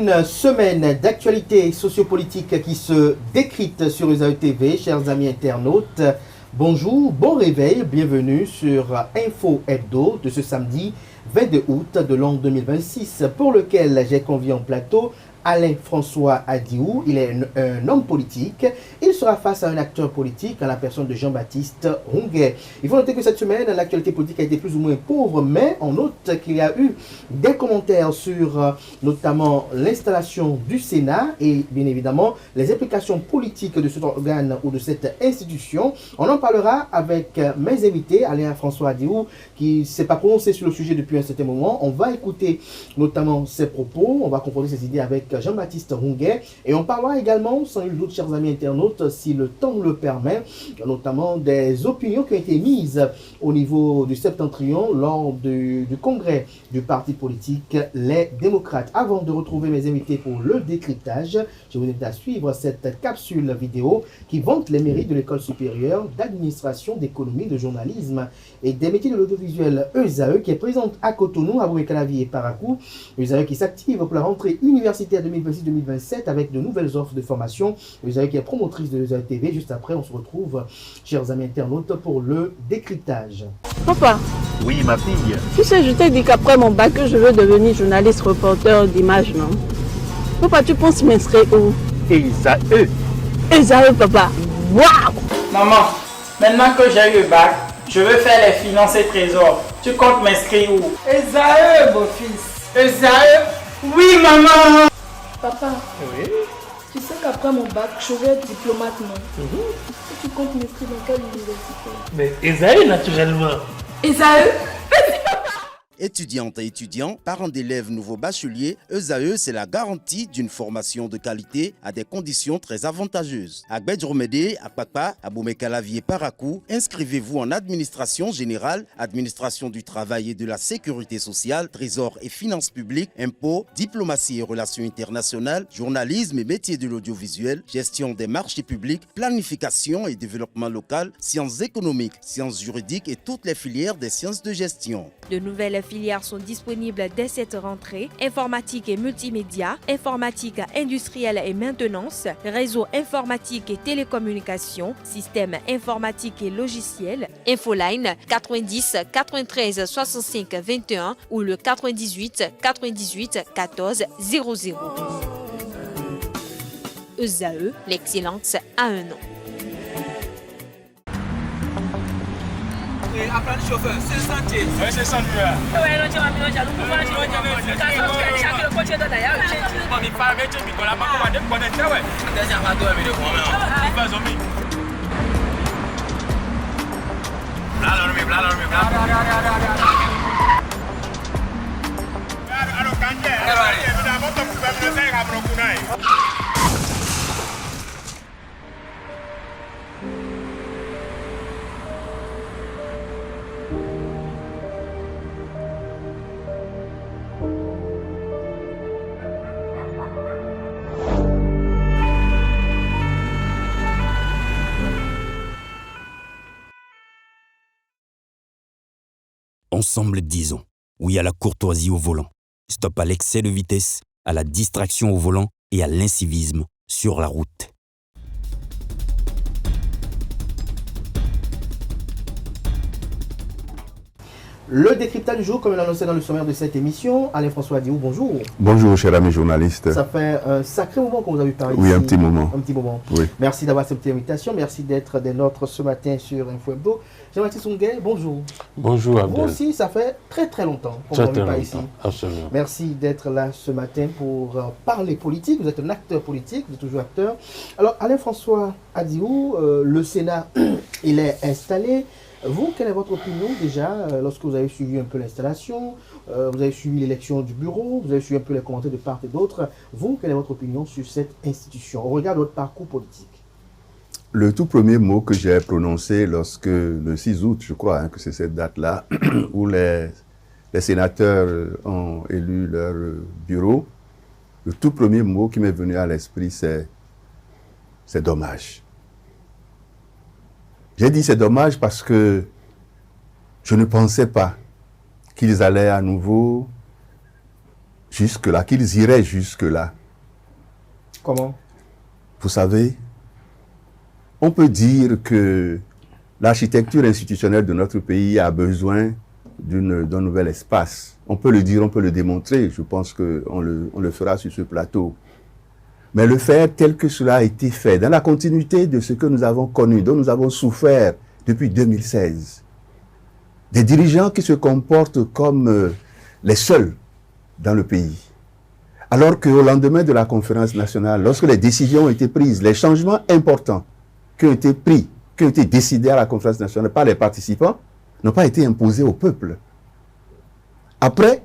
Une semaine d'actualité sociopolitique qui se décrypte sur USAE TV, chers amis internautes. Bonjour, bon réveil, bienvenue sur Info Hebdo de ce samedi 22 août de l'an 2026, pour lequel j'ai convié en plateau Alain-François Adiou. Il est un homme politique. Il sera face à un acteur politique en la personne de Jean-Baptiste Ronguet. Il faut noter que cette semaine, l'actualité politique a été plus ou moins pauvre, mais on note qu'il y a eu des commentaires sur notamment l'installation du Sénat et bien évidemment les implications politiques de cet organe ou de cette institution. On en parlera avec mes invités, Alain-François Adiou, qui ne s'est pas prononcé sur le sujet depuis un certain moment. On va écouter notamment ses propos, on va confronter ses idées avec Jean-Baptiste Ronguet, et on parlera également, sans nul doute, chers amis internautes, si le temps le permet, notamment des opinions qui ont été mises au niveau du Septentrion lors du congrès du parti politique Les Démocrates. Avant de retrouver mes invités pour le décryptage, je vous invite à suivre cette capsule vidéo qui vante les mérites de l'École supérieure d'administration, d'économie, de journalisme et des métiers de l'audiovisuel USAE, qui est présente à Cotonou, à Abomey-Calavi et Parakou. USAE qui s'active pour la rentrée universitaire 2026-2027 avec de nouvelles offres de formation. USAE qui est promotrice de USAE TV. Juste après, on se retrouve, chers amis internautes, pour le décryptage. Papa. Oui, ma fille. Tu sais, je t'ai dit qu'après mon bac, je veux devenir journaliste reporter d'images, non? Papa, tu penses m'inscrire où? ESAE. ESAE, papa. Waouh! Maman, maintenant que j'ai eu le bac, je veux faire les finances et trésors. Tu comptes m'inscrire où? ESAE, beau-fils. ESAE? Oui, maman! Papa, Oui. tu sais qu'après mon bac, je vais être diplomate, non? Et tu comptes m'inscrire dans quelle université? Mais ESAE, naturellement. ESAE? Étudiantes et étudiants, parents d'élèves nouveaux bacheliers, ESAE, c'est la garantie d'une formation de qualité à des conditions très avantageuses. À Gbedjromede, à Papa, à Abomey-Calavi et Parakou, inscrivez-vous en administration générale, administration du travail et de la sécurité sociale, trésor et finances publiques, impôts, diplomatie et relations internationales, journalisme et métiers de l'audiovisuel, gestion des marchés publics, planification et développement local, sciences économiques, sciences juridiques et toutes les filières des sciences de gestion. De nouvelles filières sont disponibles dès cette rentrée: informatique et multimédia, informatique industrielle et maintenance, réseau informatique et télécommunications, système informatique et logiciel, Infoline 90 93 65 21 ou le 98 98 14 00. ESAE, l'excellence a un nom. Apprendre chauffeur, c'est le sentier. Oui, c'est le sentier. Oui, non, tu vas me dire, nous allons chaque le coach est d'ailleurs. On n'est pas avec lui, on l'a pas commandé pour connaître, ouais. C'est un bateau avec le grand-mère. Il va zombie. Ensemble, disons oui à la courtoisie au volant. Stop à l'excès de vitesse, à la distraction au volant et à l'incivisme sur la route. Le décryptage du jour, comme l'annonçait dans le sommaire de cette émission. Alain-François Adiou, bonjour. Bonjour, cher ami journaliste. Ça fait un sacré moment qu'on vous a vu parler Oui, ici. un petit moment. Un petit moment. Oui. Merci d'avoir accepté l'invitation. Merci d'être des nôtres ce matin sur Info Hebdo. Jean-Baptiste Ronguet, bonjour. Bonjour, Abdel. Vous aussi, ça fait très très longtemps qu'on Très, ne vous a vu très pas ici. longtemps, absolument. Merci d'être là ce matin pour parler politique. Vous êtes un acteur politique, vous êtes toujours acteur. Alors, Alain-François Adiou, le Sénat, il est installé. Vous, quelle est votre opinion déjà lorsque vous avez suivi un peu l'installation, vous avez suivi l'élection du bureau, vous avez suivi un peu les commentaires de part et d'autre. Vous, quelle est votre opinion sur cette institution au regard de votre parcours politique? Le tout premier mot que j'ai prononcé lorsque, le 6 août, je crois que c'est cette date-là, où les sénateurs ont élu leur bureau, le tout premier mot qui m'est venu à l'esprit, c'est dommage. J'ai dit c'est dommage parce que je ne pensais pas qu'ils allaient à nouveau jusque-là, qu'ils iraient jusque-là. Comment? Vous savez, on peut dire que l'architecture institutionnelle de notre pays a besoin d'un nouvel espace. On peut le dire, on peut le démontrer. Je pense qu'on le fera sur ce plateau. Mais le faire tel que cela a été fait, dans la continuité de ce que nous avons connu, dont nous avons souffert depuis 2016, des dirigeants qui se comportent comme les seuls dans le pays. Alors qu'au lendemain de la conférence nationale, lorsque les décisions ont été prises, les changements importants qui ont été pris, qui ont été décidés à la conférence nationale par les participants, n'ont pas été imposés au peuple. Après,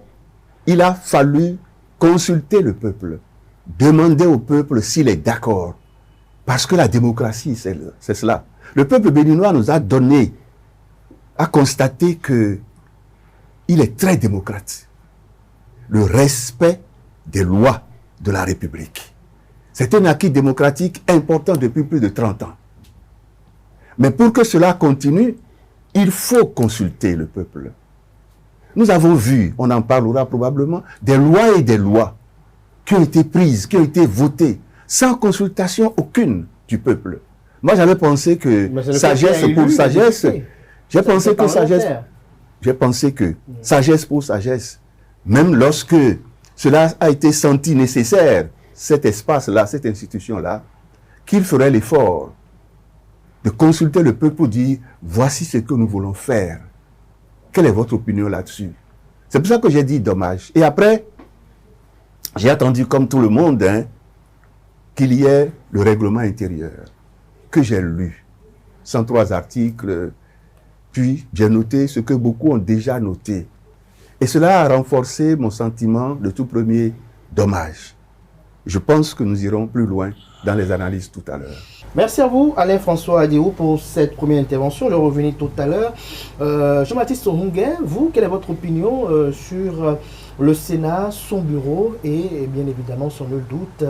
il a fallu consulter le peuple, demander au peuple s'il est d'accord. Parce que la démocratie, c'est cela. Le peuple béninois nous a donné, a constaté qu'il est très démocrate. Le respect des lois de la République. C'est un acquis démocratique important depuis plus de 30 ans. Mais pour que cela continue, il faut consulter le peuple. Nous avons vu, on en parlera probablement, des lois et des lois qui ont été prises, qui ont été votées, sans consultation aucune du peuple. Moi, j'avais pensé que sagesse pour sagesse, j'ai pensé que sagesse pour sagesse, même lorsque cela a été senti nécessaire, cet espace-là, cette institution-là, qu'il ferait l'effort de consulter le peuple pour dire « Voici ce que nous voulons faire. Quelle est votre opinion là-dessus » C'est pour ça que j'ai dit dommage. Et après, j'ai attendu comme tout le monde qu'il y ait le règlement intérieur que j'ai lu. 103 articles, puis j'ai noté ce que beaucoup ont déjà noté. Et cela a renforcé mon sentiment de tout premier dommage. Je pense que nous irons plus loin dans les analyses tout à l'heure. Merci à vous, Alain-François Adiou, pour cette première intervention. Je revenais tout à l'heure. Jean-Baptiste Onguin, vous, quelle est votre opinion sur le Sénat, son bureau et bien évidemment, sans nul doute,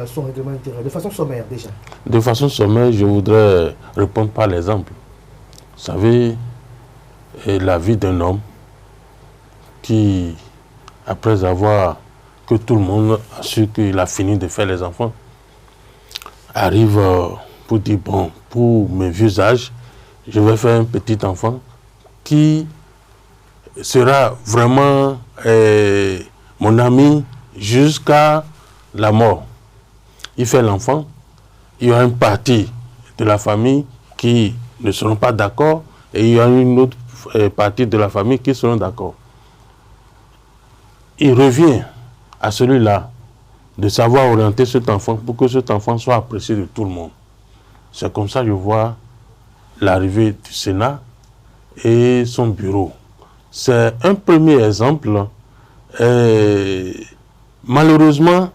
son règlement intérieur? De façon sommaire, déjà. De façon sommaire, je voudrais répondre par l'exemple. Vous savez, la vie d'un homme qui, après avoir que tout le monde a su qu'il a fini de faire les enfants, arrive pour dire, bon, pour mes vieux âges, je vais faire un petit enfant qui sera vraiment mon ami jusqu'à la mort. Il fait l'enfant, il y a une partie de la famille qui ne seront pas d'accord et il y a une autre partie de la famille qui seront d'accord. Il revient à celui-là de savoir orienter cet enfant pour que cet enfant soit apprécié de tout le monde. C'est comme ça que je vois l'arrivée du Sénat et son bureau. C'est un premier exemple. Malheureusement,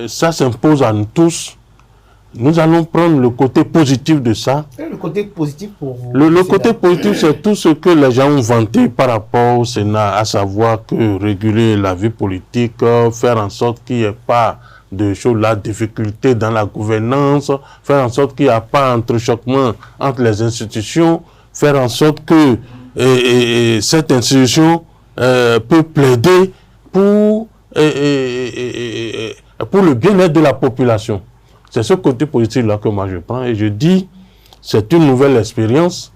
ça s'impose à nous tous. Nous allons prendre le côté positif de ça. Et le côté positif pour vous? Le côté positif, c'est tout ce que les gens ont vanté par rapport au Sénat, à savoir que réguler la vie politique, faire en sorte qu'il n'y ait pas de choses, la difficulté dans la gouvernance, faire en sorte qu'il n'y a pas entrechoquement entre les institutions, faire en sorte que cette institution peut plaider pour le bien-être de la population. C'est ce côté positif-là que moi je prends et je dis, c'est une nouvelle expérience.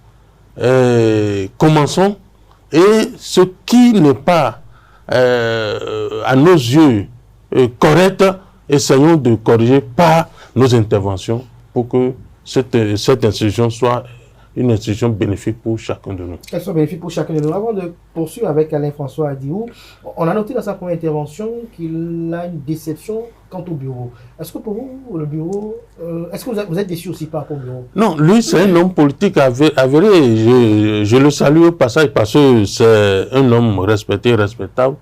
Commençons. Et ce qui n'est pas, à nos yeux, correct, essayons de corriger par nos interventions pour que cette institution soit une institution bénéfique pour chacun de nous. Qu'elle soit bénéfique pour chacun de nous. Avant de poursuivre avec Alain-François Adiou, on a noté dans sa première intervention qu'il a une déception quant au bureau. Est-ce que pour vous, le bureau, est-ce que vous êtes déçu aussi par rapport au bureau? Non, lui, c'est un homme politique avéré. Je le salue au passage parce que c'est un homme respecté, respectable.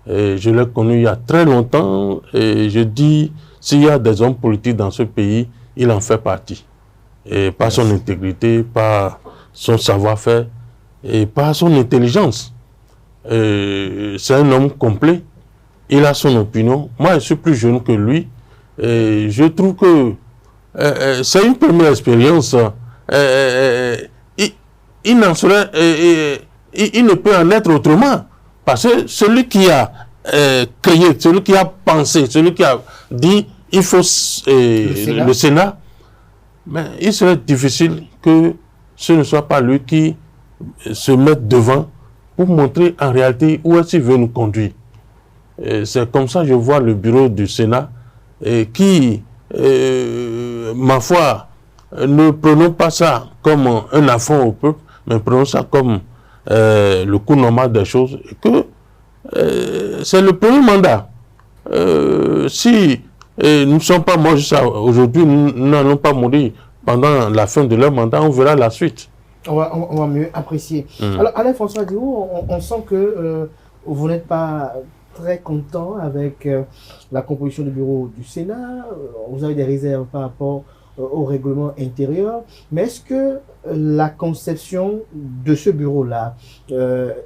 Et je l'ai connu il y a très longtemps. Et je dis, s'il y a des hommes politiques dans ce pays, il en fait partie. Et par son intégrité, par son savoir-faire et par son intelligence. C'est un homme complet. Il a son opinion. Moi, je suis plus jeune que lui. Et je trouve que c'est une première expérience. Il ne peut en être autrement. Parce que celui qui a créé, celui qui a pensé, celui qui a dit il faut le Sénat, mais il serait difficile que ce ne soit pas lui qui se mette devant pour montrer en réalité où est-ce qu'il veut nous conduire. C'est comme ça que je vois le bureau du Sénat qui, ma foi, ne prenons pas ça comme un affront au peuple, mais prenons ça comme le cours normal des choses. Et que c'est le premier mandat. Si nous ne sommes pas morts jusqu'à aujourd'hui, nous n'allons pas mourir pendant la fin de leur mandat, on verra la suite. On va mieux apprécier. Alors, Alain François Diouf, on sent que vous n'êtes pas très content avec la composition du bureau du Sénat. Vous avez des réserves par rapport au règlement intérieur. Mais est-ce que la conception de ce bureau-là,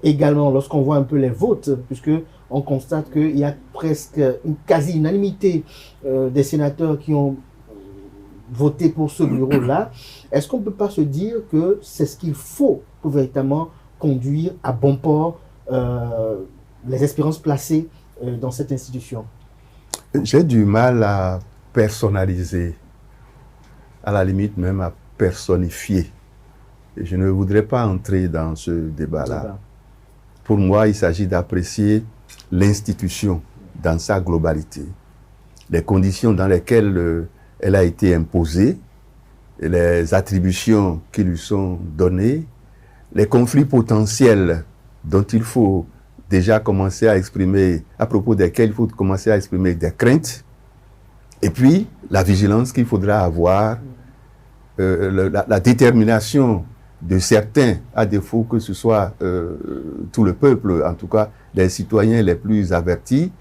également, lorsqu'on voit un peu les votes, puisque on constate qu'il y a presque une quasi-unanimité des sénateurs qui ont voté pour ce bureau-là, est-ce qu'on ne peut pas se dire que c'est ce qu'il faut pour véritablement conduire à bon port les espérances placées dans cette institution? J'ai du mal à personnaliser, à la limite même à personnifier. Et je ne voudrais pas entrer dans ce débat-là. Pour moi, il s'agit d'apprécier l'institution dans sa globalité, les conditions dans lesquelles elle a été imposée, les attributions qui lui sont données, les conflits potentiels dont il faut déjà commencer à exprimer, à propos desquels il faut commencer à exprimer des craintes, et puis la vigilance qu'il faudra avoir, la détermination de certains, à défaut que ce soit tout le peuple, en tout cas les citoyens les plus avertis,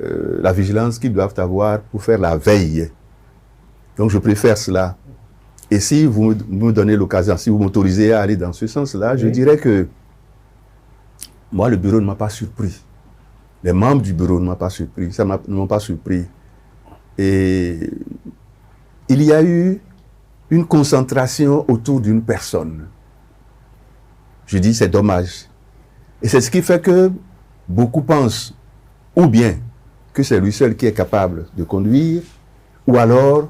la vigilance qu'ils doivent avoir pour faire la veille. Donc je préfère cela. Et si vous me donnez l'occasion, si vous m'autorisez à aller dans ce sens-là, je dirais que moi, le bureau ne m'a pas surpris. Les membres du bureau ne m'ont pas surpris. Ça ne m'ont pas surpris. Et il y a eu une concentration autour d'une personne. Je dis c'est dommage. Et c'est ce qui fait que beaucoup pensent ou bien que c'est lui seul qui est capable de conduire, ou alors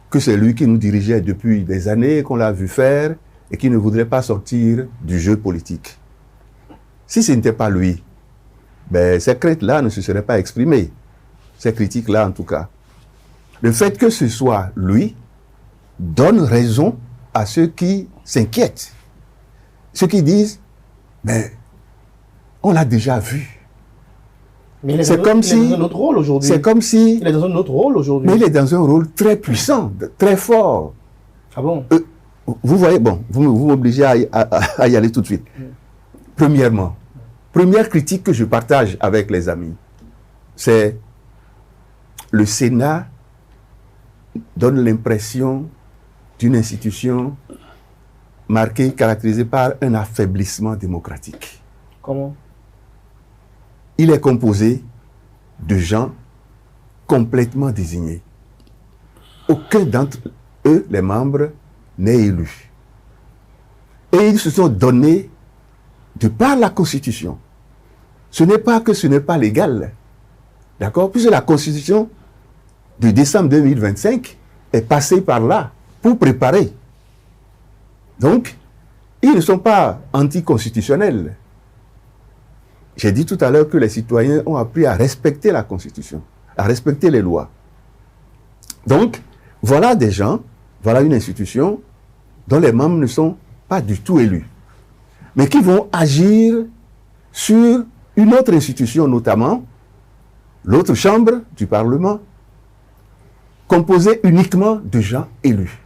que c'est lui qui nous dirigeait depuis des années, qu'on l'a vu faire, et qui ne voudrait pas sortir du jeu politique. Si ce n'était pas lui, ben, ces craintes-là ne se seraient pas exprimées. Ces critiques-là, en tout cas. Le fait que ce soit lui donne raison à ceux qui s'inquiètent. Ceux qui disent, mais on l'a déjà vu. Mais c'est comme si il est dans un autre rôle aujourd'hui. C'est comme si il est dans un autre rôle aujourd'hui. Mais il est dans un rôle très puissant, très fort. Ah bon? Vous voyez, bon, vous m'obligez à y aller tout de suite. Premièrement, première critique que je partage avec les amis, c'est le Sénat donne l'impression d'une institution marquée, caractérisée par un affaiblissement démocratique. Comment? Il est composé de gens complètement désignés. Aucun d'entre eux, les membres, n'est élu. Et ils se sont donnés de par la Constitution. Ce n'est pas que ce n'est pas légal. D'accord? Puisque la Constitution de décembre 2025 est passée par là pour préparer. Donc, ils ne sont pas anticonstitutionnels. J'ai dit tout à l'heure que les citoyens ont appris à respecter la Constitution, à respecter les lois. Donc, voilà des gens, voilà une institution dont les membres ne sont pas du tout élus, mais qui vont agir sur une autre institution, notamment l'autre chambre du Parlement, composée uniquement de gens élus.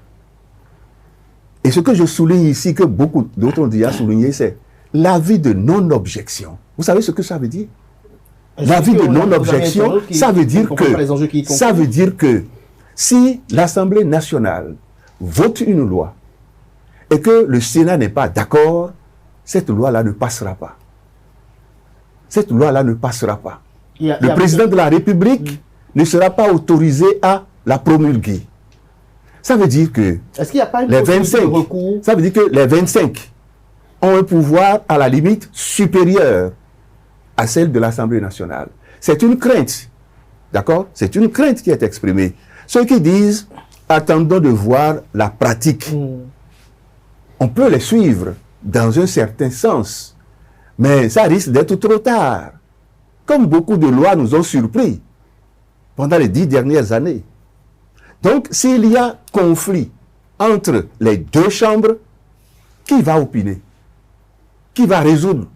Et ce que je souligne ici, que beaucoup d'autres ont déjà souligné, c'est l'avis de non-objection. Vous savez ce que ça veut dire? L'avis de non-objection, ça veut dire que si l'Assemblée nationale vote une loi et que le Sénat n'est pas d'accord, cette loi-là ne passera pas. Cette loi-là ne passera pas. Le président de la République ne sera pas autorisé à la promulguer. Ça veut dire que les 25 ont un pouvoir à la limite supérieur à celle de l'Assemblée nationale. c'est une crainte. D'accord? C'est une crainte qui est exprimée. Ceux qui disent, attendons de voir la pratique. On peut les suivre dans un certain sens, mais ça risque d'être trop tard. Comme beaucoup de lois nous ont surpris pendant les 10 dernières années. Donc, s'il y a conflit entre les deux chambres, qui va opiner? Qui va résoudre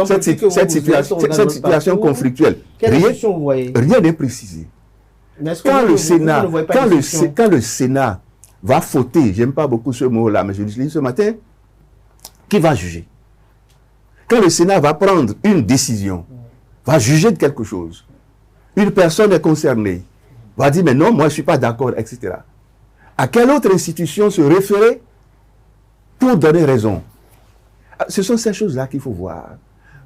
cette situation conflictuelle? Rien n'est précisé. Quand le Sénat va fauter, j'aime pas beaucoup ce mot-là, mais je l'utilise ce matin, qui va juger? Quand le Sénat va prendre une décision, va juger de quelque chose, une personne est concernée, va dire, mais non, moi je ne suis pas d'accord, etc. À quelle autre institution se référer pour donner raison? Ce sont ces choses-là qu'il faut voir.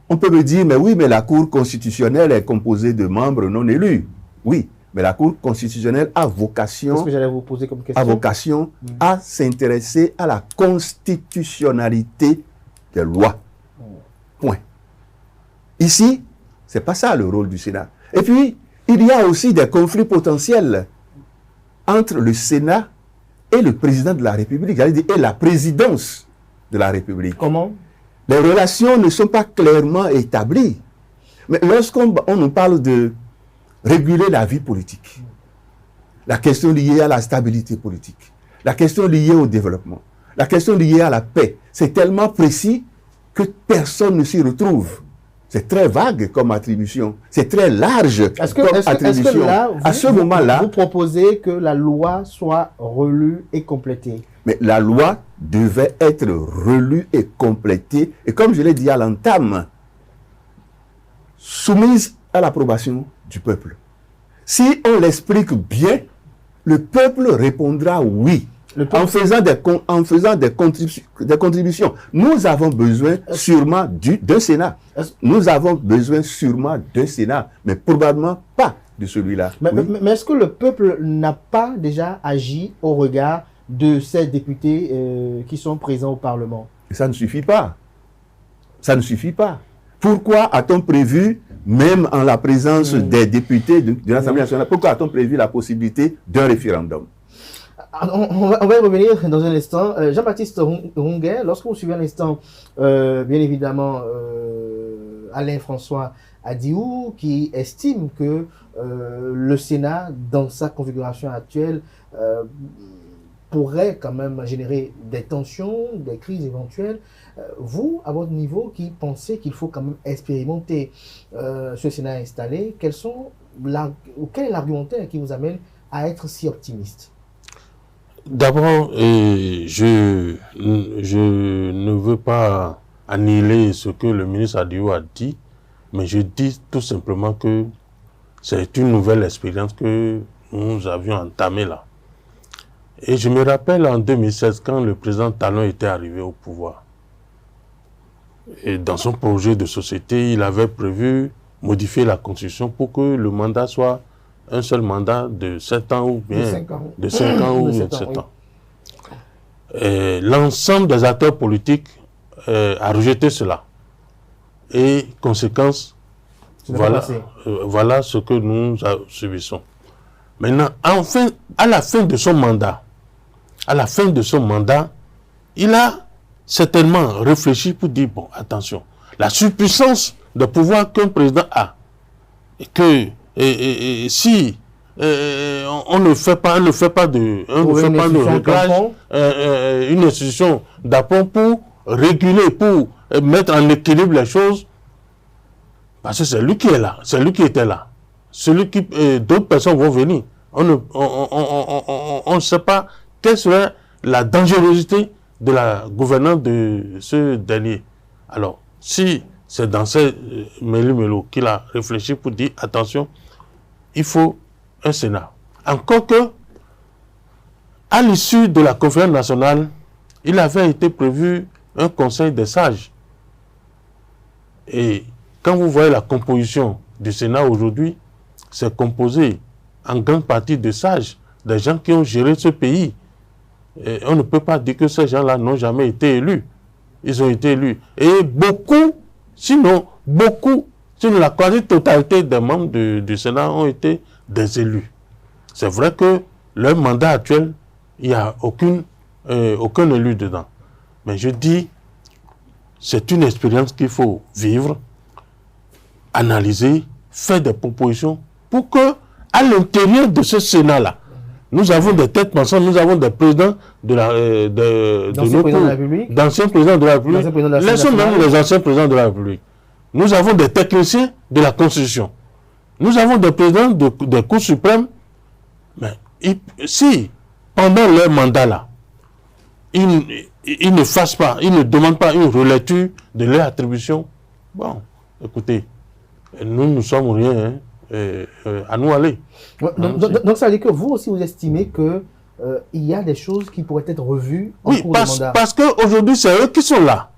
On peut me dire, mais oui, mais la Cour constitutionnelle est composée de membres non élus. Oui, mais la Cour constitutionnelle a vocation, Qu'est-ce que j'allais vous poser comme question? a vocation à s'intéresser à la constitutionnalité des lois. Point. Ici, ce n'est pas ça le rôle du Sénat. Et puis, il y a aussi des conflits potentiels entre le Sénat et le président de la République, j'allais dire, et la présidence de la République. Comment? Les relations ne sont pas clairement établies. Mais lorsqu'on nous parle de réguler la vie politique, la question liée à la stabilité politique, la question liée au développement, la question liée à la paix, c'est tellement précis que personne ne s'y retrouve. C'est très vague comme attribution. C'est très large comme attribution. Est-ce que là, à ce moment-là, vous proposez que la loi soit relue et complétée? Mais la loi devait être relue et complétée. Et comme je l'ai dit à l'entame, soumise à l'approbation du peuple. Si on l'explique bien, le peuple répondra oui. En faisant des contributions. Nous avons besoin sûrement d'un Sénat. Nous avons besoin sûrement d'un Sénat, mais probablement pas de celui-là. Mais est-ce que le peuple n'a pas déjà agi au regard de ces députés qui sont présents au Parlement? Ça ne suffit pas. Ça ne suffit pas. Pourquoi a-t-on prévu, même en la présence des députés de l'Assemblée nationale, pourquoi a-t-on prévu la possibilité d'un référendum? On va y revenir dans un instant. Jean-Baptiste Runguet, lorsque vous suivez un instant, bien évidemment, Alain François Adiou, qui estime que le Sénat, dans sa configuration actuelle, pourrait quand même générer des tensions, des crises éventuelles. Vous, à votre niveau, qui pensez qu'il faut quand même expérimenter ce Sénat installé, quel est l'argumentaire qui vous amène à être si optimiste? D'abord, je ne veux pas annihiler ce que le ministre Adiou a dit, mais je dis tout simplement que c'est une nouvelle expérience que nous avions entamée là. Et je me rappelle en 2016, quand le président Talon était arrivé au pouvoir, et dans son projet de société, il avait prévu modifier la Constitution pour que le mandat soit un seul mandat de 7 ans ou bien de 5 ans ou de 7 ans. L'ensemble des acteurs politiques a rejeté cela. Et conséquence, voilà ce que nous subissons. Maintenant, enfin, à la fin de son mandat, il a certainement réfléchi pour dire, bon, attention, la surpuissance de pouvoir qu'un président a, et que si on ne fait pas de réglage, une institution d'apport pour réguler, pour mettre en équilibre les choses, parce que c'est lui qui est là, c'est lui qui était là. D'autres personnes vont venir. On ne sait pas quelle serait la dangerosité de la gouvernance de ce dernier. Alors, si c'est dans ce mélo qu'il a réfléchi pour dire, attention, il faut un Sénat. Encore que, à l'issue de la conférence nationale, il avait été prévu un conseil des sages. Et quand vous voyez la composition du Sénat aujourd'hui, c'est composé en grande partie de sages, des gens qui ont géré ce pays. Et on ne peut pas dire que ces gens-là n'ont jamais été élus. Ils ont été élus. Et beaucoup, sinon beaucoup, sinon la quasi-totalité des membres du Sénat ont été des élus. C'est vrai que leur mandat actuel, il n'y a aucun élu dedans. Mais je dis, c'est une expérience qu'il faut vivre, analyser, faire des propositions pour que, à l'intérieur de ce Sénat-là, nous avons des têtes pensantes, nous avons des présidents d'anciens présidents de la République, laissons même les anciens présidents de la République. Nous avons des techniciens de la Constitution. Nous avons des présidents des cours suprêmes. Mais si, pendant leur mandat-là, ils ne fassent pas, ils ne demandent pas une relecture de leur attribution, bon, écoutez, nous ne sommes rien, à nous aller. Ouais, donc ça veut dire que vous aussi, vous estimez que il y a des choses qui pourraient être revues en cours de mandat. Parce qu'aujourd'hui, c'est eux qui sont là.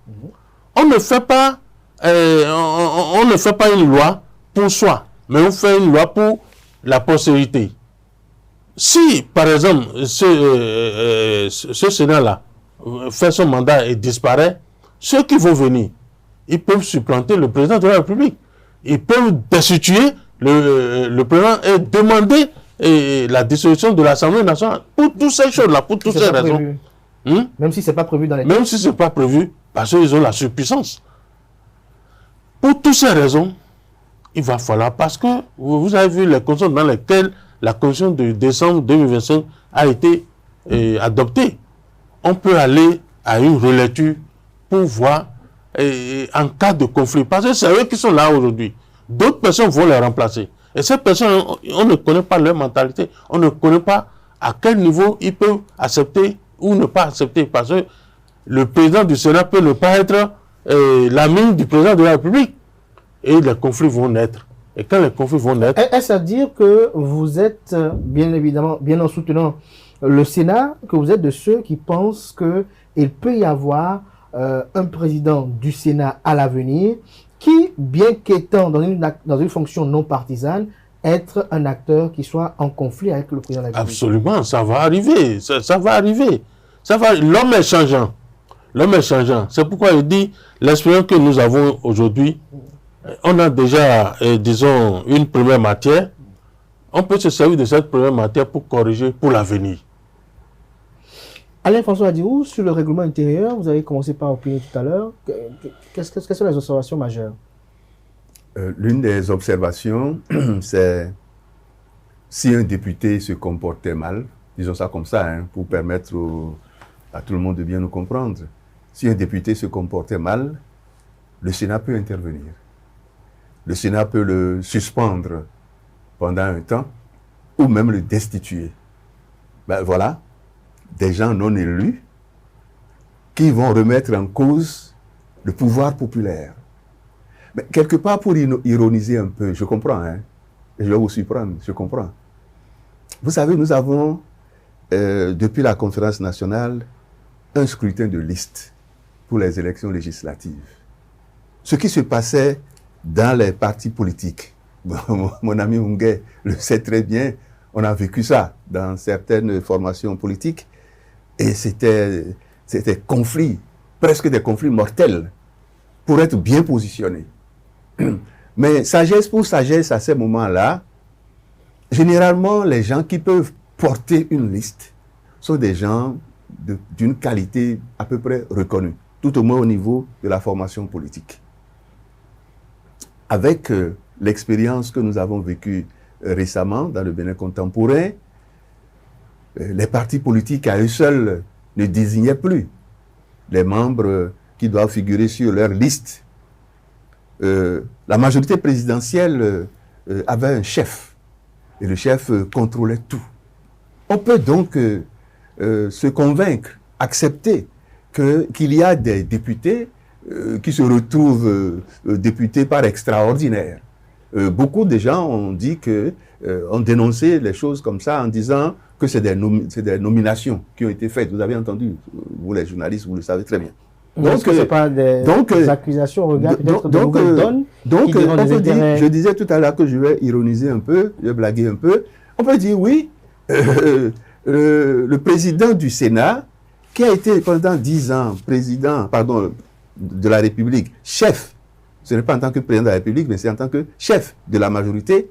On ne fait pas une loi pour soi, mais on fait une loi pour la postérité. Si, par exemple, ce Sénat-là fait son mandat et disparaît, ceux qui vont venir, ils peuvent supplanter le président de la République. Ils peuvent destituer le président et demander la dissolution de l'Assemblée nationale. Pour toutes ces choses-là, pour toutes ces raisons. Même si ce n'est pas prévu dans les textes. Même si ce n'est pas prévu, parce qu'ils ont la surpuissance. Pour toutes ces raisons, il va falloir, parce que vous avez vu les conditions dans lesquelles la Constitution de décembre 2025 a été adoptée. On peut aller à une relecture pour voir en cas de conflit. Parce que c'est eux qui sont là aujourd'hui. D'autres personnes vont les remplacer. Et ces personnes, on ne connaît pas leur mentalité. On ne connaît pas à quel niveau ils peuvent accepter ou ne pas accepter. Parce que le président du Sénat peut ne pas être l'ami du président de la République. Et les conflits vont naître. Et quand les conflits vont naître... Est-ce à dire que vous êtes, bien évidemment, bien en soutenant le Sénat, que vous êtes de ceux qui pensent qu'il peut y avoir un président du Sénat à l'avenir qui, bien qu'étant dans une fonction non partisane, être un acteur qui soit en conflit avec le président de la République? Absolument, ça va arriver. Ça va arriver. L'homme est changeant. L'homme est changeant. C'est pourquoi il dit, l'expérience que nous avons aujourd'hui, on a déjà, disons, une première matière. On peut se servir de cette première matière pour corriger pour l'avenir. Alain-François Adirou, sur le règlement intérieur, vous avez commencé par opiner tout à l'heure. Quelles sont les observations majeures? L'une des observations, c'est si un député se comportait mal, disons ça comme ça, hein, pour permettre à tout le monde de bien nous comprendre. Si un député se comportait mal, le Sénat peut intervenir. Le Sénat peut le suspendre pendant un temps ou même le destituer. Ben voilà, des gens non élus qui vont remettre en cause le pouvoir populaire. Mais quelque part, pour ironiser un peu, je comprends, hein, je vais vous surprendre, je comprends. Vous savez, nous avons, depuis la conférence nationale, un scrutin de liste pour les élections législatives. Ce qui se passait dans les partis politiques, mon ami Ungué le sait très bien, on a vécu ça dans certaines formations politiques, et c'était conflits, presque des conflits mortels, pour être bien positionnés. Mais sagesse pour sagesse, à ces moments-là, généralement, les gens qui peuvent porter une liste sont des gens d'une qualité à peu près reconnue, tout au moins au niveau de la formation politique. Avec l'expérience que nous avons vécue récemment dans le Bénin contemporain, les partis politiques à eux seuls ne désignaient plus les membres qui doivent figurer sur leur liste. La majorité présidentielle avait un chef, et le chef contrôlait tout. On peut donc se convaincre, accepter qu'il y a des députés qui se retrouvent députés par extraordinaire. Beaucoup de gens ont dit ont dénoncé les choses comme ça en disant que c'est des nominations qui ont été faites. Vous avez entendu, vous les journalistes, vous le savez très bien. Donc, ce n'est pas des accusations au regard peut-être de nouvelles donnes qui on peut dire, je disais tout à l'heure que je vais ironiser un peu, je vais blaguer un peu. On peut dire oui, le président du Sénat, qui a été pendant 10 ans président, de la République, chef Ce n'est pas en tant que président de la République, mais c'est en tant que chef de la majorité,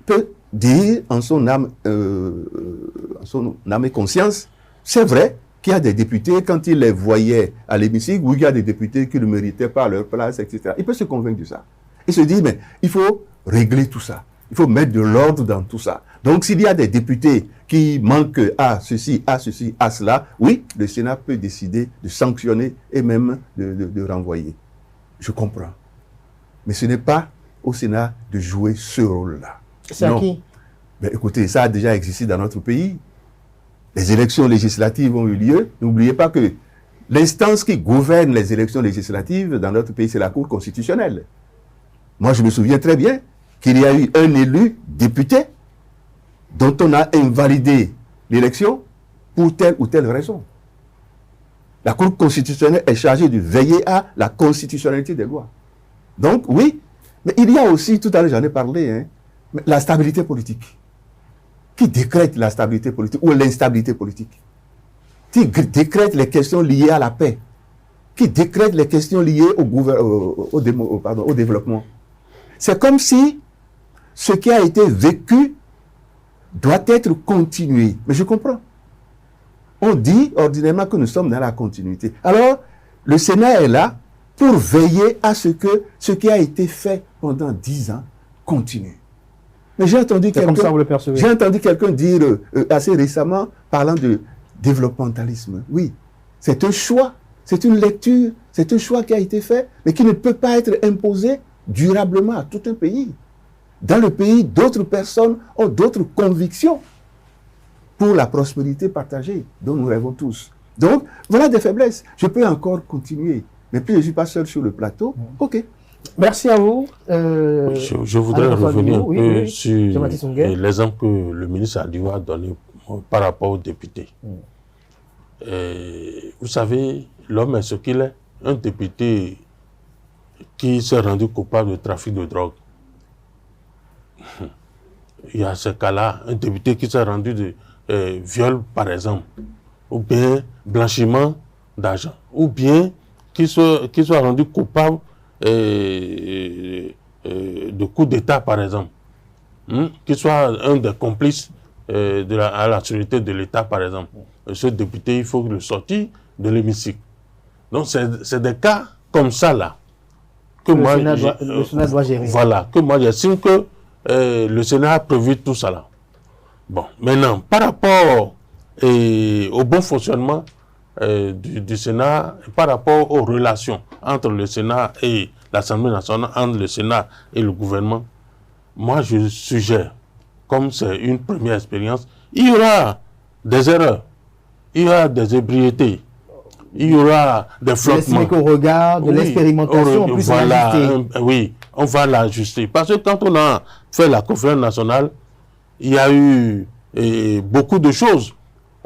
peut dire en son âme et conscience, c'est vrai qu'il y a des députés, quand il les voyait à l'hémicycle, ou il y a des députés qui ne méritaient pas leur place, etc. Il peut se convaincre de ça. Il se dit, mais il faut régler tout ça. Il faut mettre de l'ordre dans tout ça. Donc, s'il y a des députés qui manquent à ceci, à cela, oui, le Sénat peut décider de sanctionner et même de renvoyer. Je comprends. Mais ce n'est pas au Sénat de jouer ce rôle-là. C'est à qui? Mais écoutez, ça a déjà existé dans notre pays. Les élections législatives ont eu lieu. N'oubliez pas que l'instance qui gouverne les élections législatives dans notre pays, c'est la Cour constitutionnelle. Moi, je me souviens très bien qu'il y a eu un élu député dont on a invalidé l'élection pour telle ou telle raison. La Cour constitutionnelle est chargée de veiller à la constitutionnalité des lois. Donc, oui, mais il y a aussi, tout à l'heure j'en ai parlé, la stabilité politique. Qui décrète la stabilité politique ou l'instabilité politique? Qui décrète les questions liées à la paix? Qui décrète les questions liées au développement? C'est comme si ce qui a été vécu doit être continué. Mais je comprends. On dit ordinairement que nous sommes dans la continuité. Alors, le Sénat est là pour veiller à ce que ce qui a été fait pendant 10 ans continue. Mais j'ai entendu quelqu'un dire assez récemment, parlant de développementalisme. Oui, c'est un choix, c'est une lecture, c'est un choix qui a été fait, mais qui ne peut pas être imposé durablement à tout un pays. Dans le pays, d'autres personnes ont d'autres convictions pour la prospérité partagée dont nous rêvons tous. Donc, voilà des faiblesses. Je peux encore continuer, mais puis je ne suis pas seul sur le plateau. Ok. Merci à vous. Je voudrais revenir un peu sur l'exemple que le ministre Aliou a donné par rapport aux députés. Vous savez, l'homme est ce qu'il est. Un député qui s'est rendu coupable de trafic de drogue. Il y a ce cas-là, un député qui s'est rendu de viol, par exemple, ou bien blanchiment d'argent, ou bien qui soit rendu coupable de coup d'État, par exemple, qu'il soit un des complices à la sécurité de l'État, par exemple. Ce député, il faut le sortir de l'hémicycle. Donc, c'est des cas comme ça, là, que le Sénat doit gérer. Voilà, que moi, j'estime que le Sénat a prévu tout ça, là. Bon, maintenant, par rapport au bon fonctionnement du Sénat, par rapport aux relations entre le Sénat et l'Assemblée nationale, entre le Sénat et le gouvernement, moi je suggère, comme c'est une première expérience, il y aura des erreurs, il y aura des ébriétés, il y aura des flottements. Qu'au regard de l'expérimentation, en plus voilà, oui, on va l'ajuster. Parce que quand on a fait la conférence nationale, il y a eu beaucoup de choses,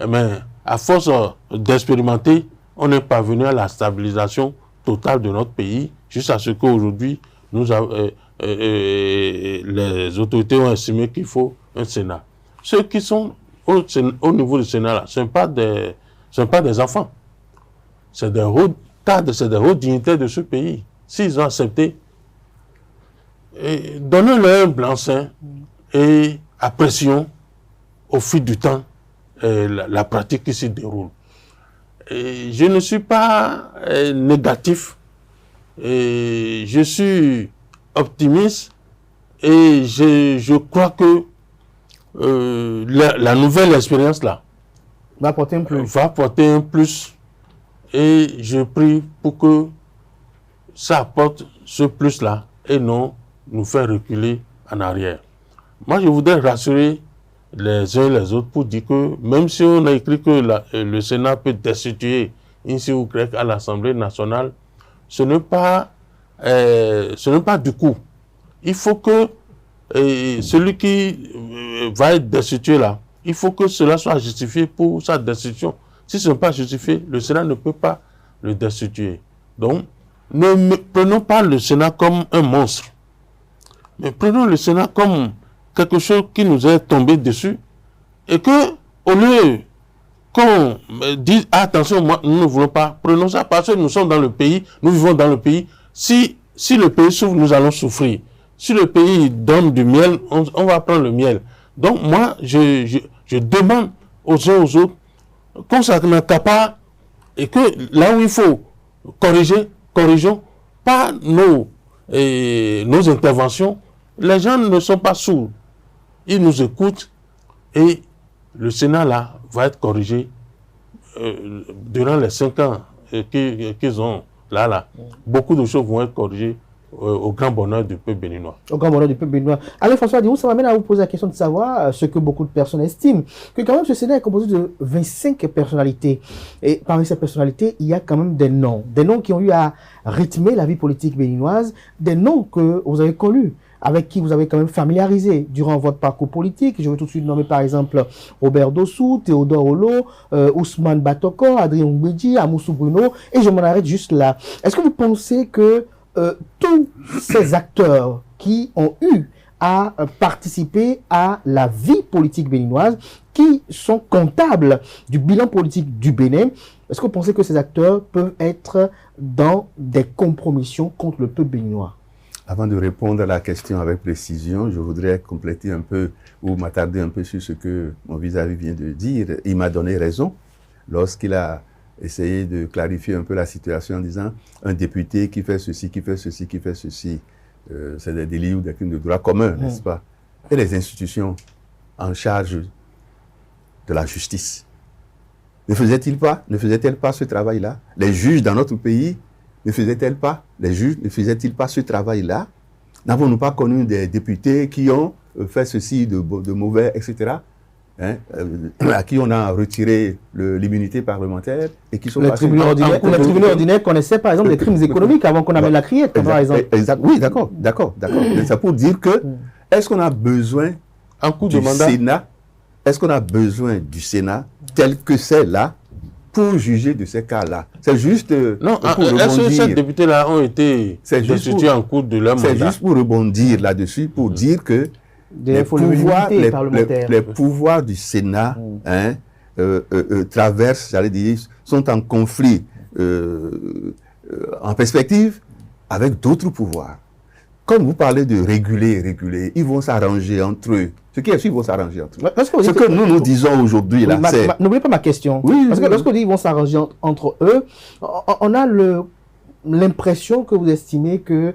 mais à force d'expérimenter, on est parvenu à la stabilisation totale de notre pays, jusqu'à ce qu'aujourd'hui, les autorités ont estimé qu'il faut un Sénat. Ceux qui sont au niveau du Sénat, là, ce ne sont pas des enfants. C'est des hauts cadres, c'est des hauts dignitaires de ce pays. S'ils ont accepté, donnez-leur un blanc-seing et apprécions au fil du temps la pratique qui s'y déroule. Je ne suis pas négatif, je suis optimiste et je crois que la nouvelle expérience là va apporter un plus. Et je prie pour que ça apporte ce plus là et non nous faire reculer en arrière. Moi, je voudrais rassurer les uns et les autres pour dire que même si on a écrit que le Sénat peut destituer ici ou grec à l'Assemblée nationale, ce n'est pas du coup. Il faut que celui qui va être destitué là, il faut que cela soit justifié pour sa destitution. Si ce n'est pas justifié, le Sénat ne peut pas le destituer. Donc, ne prenons pas le Sénat comme un monstre, mais prenons le Sénat comme quelque chose qui nous est tombé dessus et que, au lieu qu'on dise attention, moi, nous ne voulons pas, prenons ça parce que nous sommes dans le pays, nous vivons dans le pays. Si Si le pays souffre, nous allons souffrir. Si le pays donne du miel, on va prendre le miel. Donc moi, je demande aux uns aux autres qu'on s'accapare et que là où il faut corrigeons pas nos interventions. Les gens ne sont pas sourds. Ils nous écoutent et le Sénat là va être corrigé durant les 5 ans qu'ils ont là. Beaucoup de choses vont être corrigées au grand bonheur du peuple béninois. Au grand bonheur du peuple béninois. Allez, François Diouf, ça m'amène à vous poser la question de savoir ce que beaucoup de personnes estiment, que quand même ce Sénat est composé de 25 personnalités. Et parmi ces personnalités, il y a quand même des noms qui ont eu à rythmer la vie politique béninoise, des noms que vous avez connus, avec qui vous avez quand même familiarisé durant votre parcours politique. Je veux tout de suite nommer par exemple Robert Dossou, Théodore Olo, Ousmane Batoko, Adrien Ngwedji, Amoussou Bruno, et je m'en arrête juste là. Est-ce que vous pensez que tous ces acteurs qui ont eu à participer à la vie politique béninoise, qui sont comptables du bilan politique du Bénin, est-ce que vous pensez que ces acteurs peuvent être dans des compromissions contre le peuple béninois? Avant de répondre à la question avec précision, je voudrais compléter un peu ou m'attarder un peu sur ce que mon vis-à-vis vient de dire. Il m'a donné raison lorsqu'il a essayé de clarifier un peu la situation en disant un député qui fait ceci, qui fait ceci, qui fait ceci, c'est des délits ou des crimes de droit commun, n'est-ce pas? Et les institutions en charge de la justice ne faisaient-elles pas ce travail-là? Les juges dans notre pays ne faisaient-ils pas ce travail-là? N'avons-nous pas connu des députés qui ont fait ceci de mauvais, etc., à qui on a retiré l'immunité parlementaire et qui sont passés... Les tribunaux ordinaires connaissaient par exemple les crimes économiques avant qu'on avait la criette, par exemple. Oui, d'accord. C'est pour dire que, est-ce qu'on a besoin du Sénat, est-ce qu'on a besoin du Sénat tel que c'est là pour juger de ces cas-là? C'est juste est-ce que ces députés-là ont été destitués en cours de leur mandat? C'est juste pour rebondir là-dessus, pour dire que les pouvoirs du Sénat traversent, j'allais dire, sont en conflit en perspective avec d'autres pouvoirs. Comme vous parlez de réguler, ils vont s'arranger entre eux. Ce qui est sûr, ils vont s'arranger entre eux. Ce que nous disons aujourd'hui, là, c'est... N'oubliez pas ma question. Parce que lorsqu'on dit qu'ils vont s'arranger entre eux, on a l'impression que vous estimez que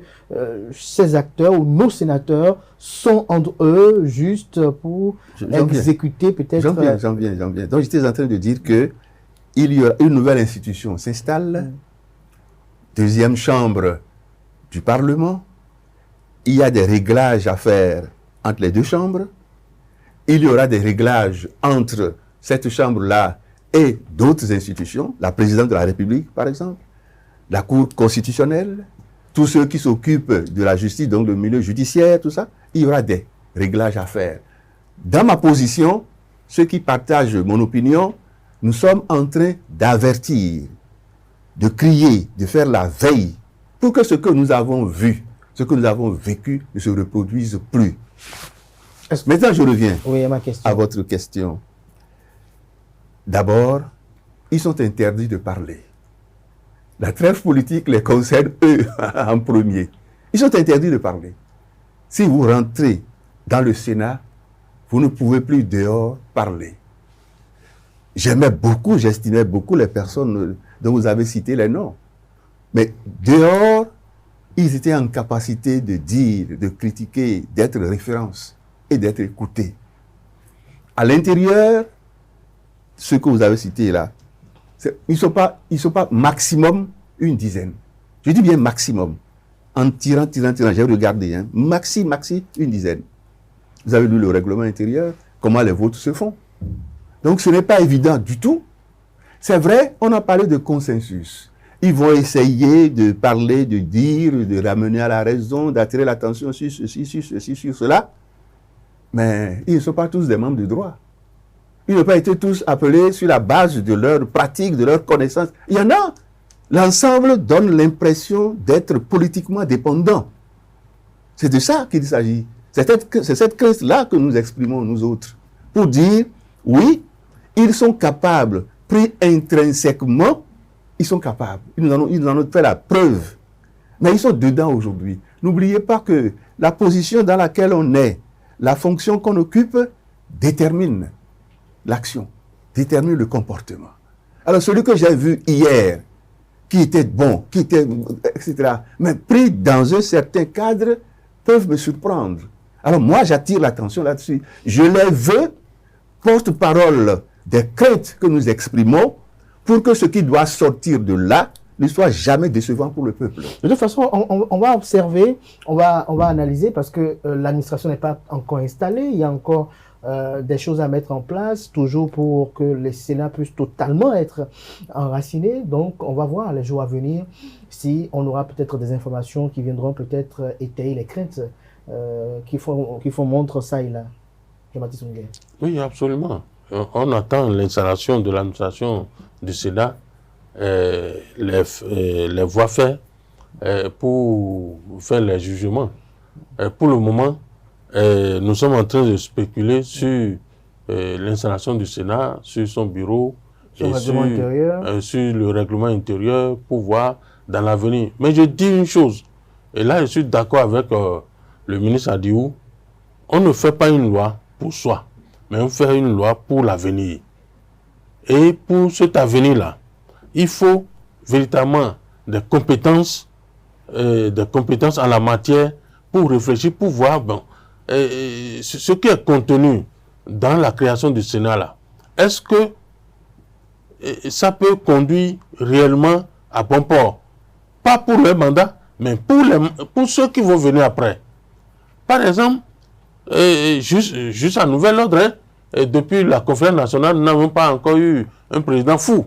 ces acteurs ou nos sénateurs sont entre eux juste pour exécuter peut-être... J'en viens. Donc j'étais en train de dire que il y aura une nouvelle institution s'installe, deuxième chambre du Parlement, il y a des réglages à faire entre les deux chambres, il y aura des réglages entre cette chambre-là et d'autres institutions, la présidente de la République par exemple, la Cour constitutionnelle, tous ceux qui s'occupent de la justice, donc le milieu judiciaire, tout ça, il y aura des réglages à faire. Dans ma position, ceux qui partagent mon opinion, nous sommes en train d'avertir, de crier, de faire la veille, pour que ce que nous avons vu, ce que nous avons vécu ne se reproduise plus. Maintenant, je reviens à votre question. D'abord, ils sont interdits de parler. La trêve politique les concerne eux en premier. Ils sont interdits de parler. Si vous rentrez dans le Sénat, vous ne pouvez plus dehors parler. J'estimais beaucoup les personnes dont vous avez cité les noms. Mais dehors, ils étaient en capacité de dire, de critiquer, d'être référence et d'être écoutés. À l'intérieur, ce que vous avez cité là, ils sont pas maximum une dizaine. Je dis bien maximum. En tirant, j'ai regardé, maxi, une dizaine. Vous avez lu le règlement intérieur, comment les votes se font. Donc ce n'est pas évident du tout. C'est vrai, on a parlé de consensus. Ils vont essayer de parler, de dire, de ramener à la raison, d'attirer l'attention sur ceci, sur cela. Mais ils ne sont pas tous des membres de droit. Ils n'ont pas été tous appelés sur la base de leur pratique, de leur connaissance. Il y en a. L'ensemble donne l'impression d'être politiquement dépendant. C'est de ça qu'il s'agit. C'est cette crainte-là que nous exprimons, nous autres, pour dire, oui, ils sont capables, pris intrinsèquement, ils sont capables. Ils nous en ont fait la preuve Mais ils sont dedans aujourd'hui. N'oubliez pas que la position dans laquelle on est, la fonction qu'on occupe, détermine l'action, détermine le comportement. Alors celui que j'ai vu hier, qui était bon, qui était, etc., mais pris dans un certain cadre, peuvent me surprendre. Alors moi, j'attire l'attention là-dessus. Je les veux porte-parole des craintes que nous exprimons pour que ce qui doit sortir de là ne soit jamais décevant pour le peuple. De toute façon, on va observer, on va analyser parce que l'administration n'est pas encore installée. Il y a encore des choses à mettre en place, toujours pour que le Sénat puisse totalement être enraciné. Donc, on va voir les jours à venir si on aura peut-être des informations qui viendront peut-être étayer les craintes qui font montre ça et là. Jean-Baptiste Ongué. Oui, absolument. On attend l'installation de l'administration du Sénat, les voies faites pour faire les jugements. Pour le moment, nous sommes en train de spéculer sur l'installation du Sénat, sur son bureau, sur le règlement intérieur pour voir dans l'avenir. Mais je dis une chose, et là je suis d'accord avec le ministre Adiou, on ne fait pas une loi pour soi, mais on fait une loi pour l'avenir. Et pour cet avenir-là, il faut véritablement des compétences en la matière pour réfléchir, pour voir ce qui est contenu dans la création du Sénat là. Est-ce que ça peut conduire réellement à bon port? Pas pour le mandat, mais pour ceux qui vont venir après. Par exemple, juste à nouvel ordre, depuis la conférence nationale, nous n'avons pas encore eu un président fou.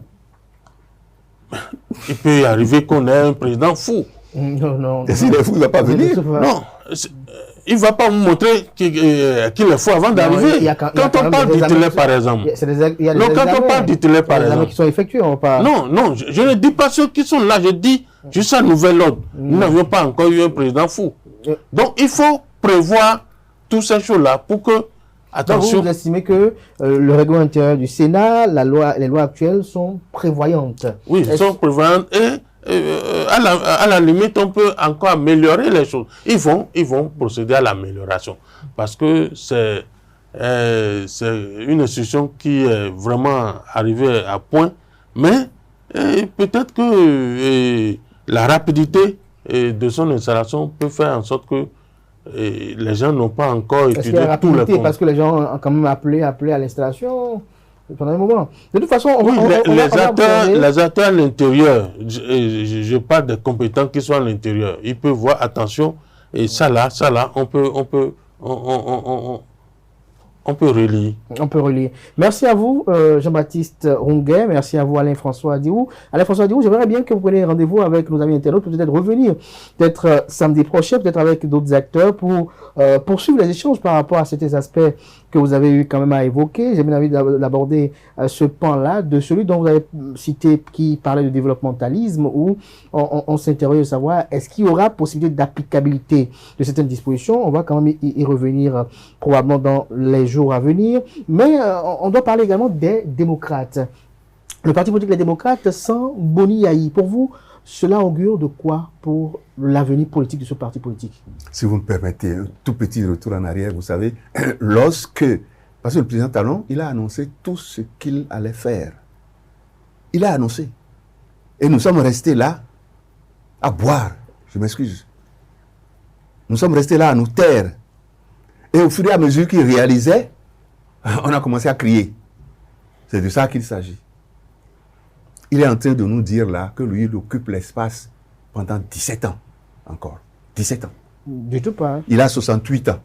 Il peut y arriver qu'on ait un président fou. Non. Et s'il est fou, il ne va pas venir. Non. Il ne va pas vous montrer qu'il est fou avant d'arriver. Quand on parle d'itinéraire, par exemple. Quand on parle d'itinéraire, par exemple. Qui sont effectués, on parle. Non, je ne dis pas ceux qui sont là. Je dis juste à nouvel ordre. Nous n'avions pas encore eu un président fou. Donc, il faut prévoir toutes ces choses-là pour que. Attention. Donc vous estimez que le règlement intérieur du Sénat, les lois actuelles sont prévoyantes? Oui, elles sont prévoyantes et à la limite, on peut encore améliorer les choses. Ils vont procéder à l'amélioration parce que c'est une institution qui est vraiment arrivée à point, mais peut-être que la rapidité de son installation peut faire en sorte que les gens n'ont pas encore étudié tous les points. Parce que les gens ont quand même appelé à l'installation pendant un moment. De toute façon, les acteurs à l'intérieur, je parle des compétents qui sont à l'intérieur. Ils peuvent voir, attention, et ça là, on peut relier. On peut relier. Merci à vous, Jean-Baptiste Ongué. Merci à vous, Alain-François Adiou. Alain-François Adiou, j'aimerais bien que vous preniez rendez-vous avec nos amis internautes, peut-être revenir, peut-être samedi prochain, peut-être avec d'autres acteurs pour poursuivre les échanges par rapport à ces aspects que vous avez eu quand même à évoquer. J'ai bien envie d'aborder ce pan-là, de celui dont vous avez cité, qui parlait de développementalisme, où on s'interroge de savoir est-ce qu'il y aura possibilité d'applicabilité de certaines dispositions. On va quand même y revenir probablement dans les jours à venir. Mais on doit parler également des démocrates. Le parti politique des démocrates sans Boni Yahi. Pour vous, cela augure de quoi pour l'avenir politique de ce parti politique? Si vous me permettez un tout petit retour en arrière, vous savez, parce que le président Talon, il a annoncé tout ce qu'il allait faire. Il a annoncé. Et nous sommes restés là à boire. Je m'excuse. Nous sommes restés là à nous taire. Et au fur et à mesure qu'il réalisait, on a commencé à crier. C'est de ça qu'il s'agit. Il est en train de nous dire là que lui, il occupe l'espace pendant 17 ans encore. 17 ans. Du tout pas. Il a 68 ans.